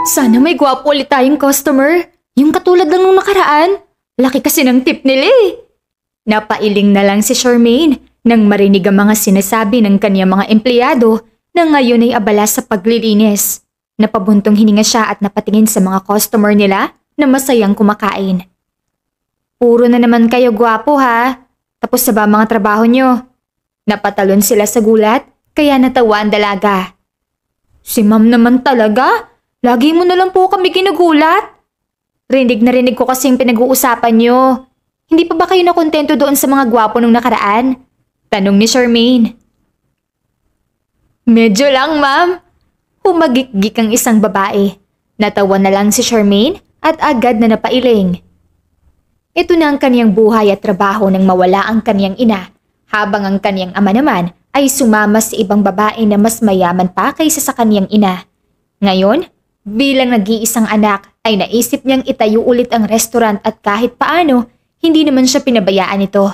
Sana may gwapo ulit tayong customer. Yung katulad lang nung nakaraan. Laki kasi ng tip nila eh. Napailing na lang si Charmaine nang marinig ang mga sinasabi ng kanyang mga empleyado na ngayon ay abala sa paglilinis. Napabuntong hininga siya at napatingin sa mga customer nila na masayang kumakain. Puro na naman kayo gwapo ha. Tapos na ba mga trabaho nyo? Napatalon sila sa gulat kaya natawa ang dalaga. Si ma'am naman talaga? Lagi mo na lang po kami ginugulat. Rinig na rinig ko kasing pinag-uusapan nyo. Hindi pa ba kayo nakontento doon sa mga gwapo nung nakaraan? Tanong ni Charmaine. Medyo lang, ma'am. Humagik-gik ang isang babae. Natawa na lang si Charmaine at agad na napailing. Ito na ang kaniyang buhay at trabaho nang mawala ang kaniyang ina, habang ang kaniyang ama naman ay sumama sa ibang babae na mas mayaman pa kaysa sa kaniyang ina. Ngayon, bilang nag-iisang anak ay naisip niyang itayo ulit ang restaurant at kahit paano, hindi naman siya pinabayaan ito.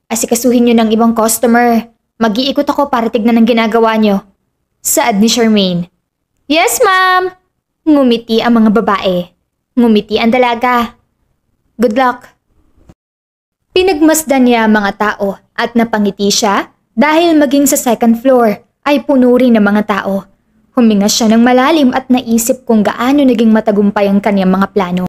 Asikasuhin niyo ng ibang customer. Mag-iikot ako para tignan ang ginagawa niyo. Saad ni Charmaine. Yes, ma'am! Ngumiti ang mga babae. Ngumiti ang dalaga. Good luck. Pinagmasdan niya ang mga tao at napangiti siya dahil maging sa second floor ay puno rin ng mga tao. Huminga siya ng malalim at naisip kung gaano naging matagumpay ang kanyang mga plano.